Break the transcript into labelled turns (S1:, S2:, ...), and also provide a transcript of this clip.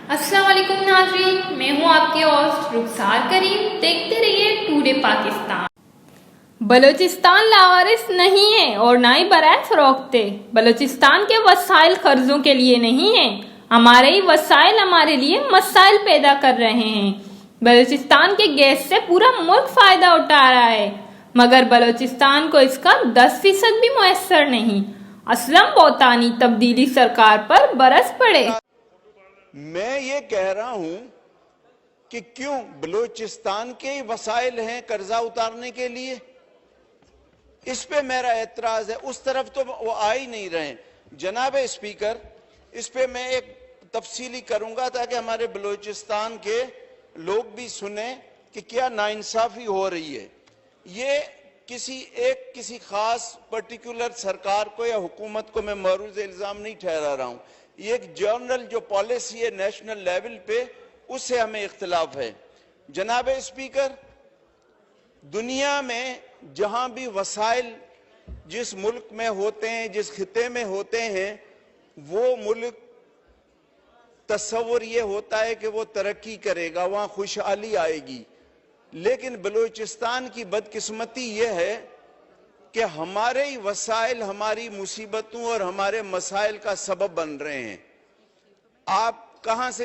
S1: अस्सलाम वालेकुम नाज़रीन, मैं हूँ आपके होस्ट रुखसार करीम। देखते रहिए टुडे पाकिस्तान। बलूचिस्तान लावारिस नहीं है और ना ही बराए फरोख्ते। बलूचिस्तान के वसाइल कर्जों के लिए नहीं है, हमारे ही वसाइल हमारे लिए मसाइल पैदा कर रहे हैं। बलूचिस्तान के गैस से पूरा मुल्क फायदा उठा रहा है, मगर बलूचिस्तान को इसका 10% भी मुयस्सर नहीं। असलम बोतानी तब्दीली सरकार पर बरस पड़े।
S2: मैं ये कह रहा हूं कि क्यों बलूचिस्तान के ही वसाइल हैं कर्जा उतारने के लिए, इस पे मेरा एतराज है। उस तरफ तो वो आ ही नहीं रहे। जनाब स्पीकर, इस पे मैं एक तफसीली करूंगा ताकि हमारे बलूचिस्तान के लोग भी सुने कि क्या नाइंसाफी हो रही है। ये किसी खास पर्टिकुलर सरकार को या हुकूमत को मैं मरूज इल्जाम नहीं ठहरा रहा हूं। ये एक जनरल जो पॉलिसी है नेशनल लेवल पे, उससे हमें इख्तिलाफ है। जनाब स्पीकर, दुनिया में जहां भी वसाइल जिस मुल्क में होते हैं, जिस खिते में होते हैं, वो मुल्क तस्वुर ये होता है कि वो तरक्की करेगा, वहां खुशहाली आएगी। लेकिन बलूचिस्तान की बदकिस्मती ये है कि हमारे ही वसाइल हमारी मुसीबतों और हमारे मसाइल का सबब बन रहे हैं। आप कहां से